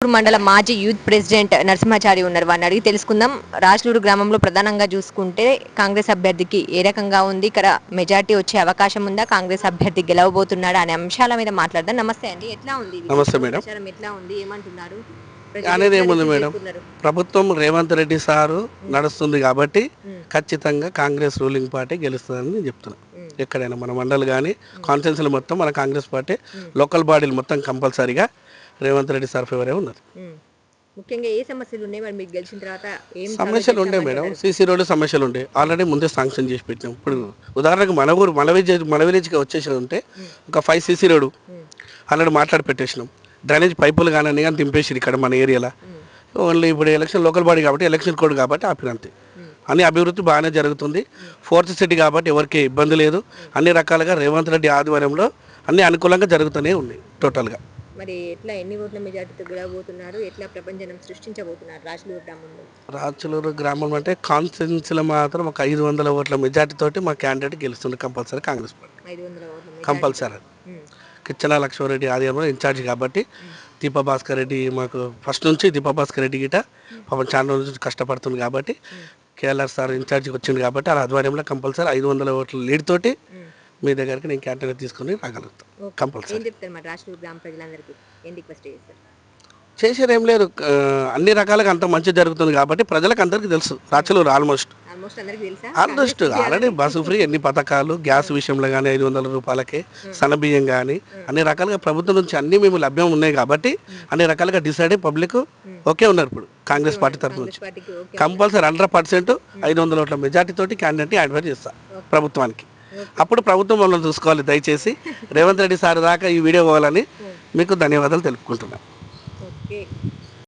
మండల మాజీ youth president Narasimhachari ఉన్నారు. వారిని అడిగి తెలుసుకుందాం. రాజ్లూరు గ్రామంలో ప్రధానంగా చూసుకుంటే కాంగ్రెస్ అభ్యర్థికి ఏ రకంగా ఉంది, ఇక్కడ మెజార్టీ వచ్చే అవకాశం ఉందా, కాంగ్రెస్ అభ్యర్థి గెలవబోతున్నాడా అనే అంశాల మీద మాట్లాడదాం. నమస్తే అండి, ఎట్లా ఉంది నమస్తే మేడం. ప్రచారం, ఎట్లా ఉంది, ఏమంటున్నారు? అనేది ఏముంది మేడం, ప్రభుత్వం రేవంత్ రెడ్డి సారు నడుస్తుంది కాబట్టి ఖచ్చితంగా కాంగ్రెస్ రూలింగ్ పార్టీ గెలుస్తుందని నేను చెప్తున్నా. ఎక్కడైనా మన మండలి కానీ కాన్స్టిట్యున్సీలు మొత్తం మన కాంగ్రెస్ పార్టీ, లోకల్ బాడీలు మొత్తం కంపల్సరీగా రేవంత్ రెడ్డి సార్ ఫేవరే ఉన్నారు. ముఖ్యంగా ఏ సమస్యలు ఉన్నాయి మరి మీకు గెలిచిన తర్వాత? సమస్యలు ఉండే మేడం, సీసీ రోడ్డు సమస్యలు ఉండే, ఆల్రెడీ ముందే శాంక్షన్ చేసి పెట్టినాం. ఇప్పుడు ఉదాహరణకు మన విలేజ్కి వచ్చేసి ఉంటే ఒక 5 సీసీ రోడ్డు ఆల్రెడీ మాట్లాడి పెట్టేసినాం. డ్రైనేజ్ పైపులు కానీ అన్ని కానీ దింపేసి ఇక్కడ మన ఏరియాలో. ఓన్లీ ఇప్పుడు ఎలక్షన్ లోకల్ బాడీ కాబట్టి ఎలక్షన్ కోడ్ కాబట్టి ఆపినంతే. అన్ని అభివృద్ధి బాగానే జరుగుతుంది. 4th సిటీ కాబట్టి ఎవరికి ఇబ్బంది లేదు. అన్ని రకాలుగా రేవంత్ రెడ్డి ఆధ్వర్యంలో అన్ని అనుకూలంగా జరుగుతూనే ఉన్నాయి టోటల్గా. మరి ఎట్లా ఎన్ని ఓట్ల మెజార్టీతో గెలవబోతున్నారు, ఎట్లా ప్రపంచం సృష్టించబోతున్నారు రాజ్లూరు గ్రామంలో? రాజ్లూరు గ్రామం అంటే కాన్స్టిట్యున్సీలో మాత్రం ఒక 500 ఓట్ల మెజార్టీ తోటి మా క్యాండిడేట్ గెలుస్తుంది కంపల్సరీ. కాంగ్రెస్ పార్టీ 500 ఓట్ల కంపల్సరీ. కిచ్చన లక్ష్మారెడ్డి ఆధ్వర్యంలో ఇన్ఛార్జ్ కాబట్టి దీపా భాస్కర్ రెడ్డి మాకు ఫస్ట్ నుంచి దీపా భాస్కర్ రెడ్డి గిట పాపం చాలా రోజుల నుంచి కష్టపడుతుంది కాబట్టి కేఎల్ఆర్ సార్ ఇన్ఛార్జ్కి వచ్చింది కాబట్టి ఆ ఆధ్వర్యంలో కంపల్సరీ 500 ఓట్ల లీడ్ తోటి మీ దగ్గరికి నేను క్యాండిడేట్ తీసుకుని రాగలుగుతాను కంపల్సరీ. చేసేది ఏం లేదు, అన్ని రకాలుగా అంత మంచి జరుగుతుంది కాబట్టి ప్రజలకు అందరికీ తెలుసు. Rachaluru almost already bus free, ఎన్ని పథకాలు, గ్యాస్ విషయంలో కానీ 500 రూపాయలకే, సన్నబియ్యం కానీ అన్ని రకాలుగా ప్రభుత్వం నుంచి అన్ని మేము లభ్యం ఉన్నాయి కాబట్టి అన్ని రకాలుగా డిసైడ్ అయ్యి పబ్లిక్ ఓకే ఉన్నారు. ఇప్పుడు కాంగ్రెస్ పార్టీ తరఫు నుంచి కంపల్సరీ 100% 500 ఓట్ల మెజార్టీ తోటి క్యాండిడేట్ని అడ్వైజ్ చేస్తా ప్రభుత్వానికి. అప్పుడు ప్రభుత్వం మమ్మల్ని చూసుకోవాలి. దయచేసి రేవంత్ రెడ్డి సార్ దాకా ఈ వీడియో పోవాలని మీకు ధన్యవాదాలు తెలుపుకుంటున్నాను.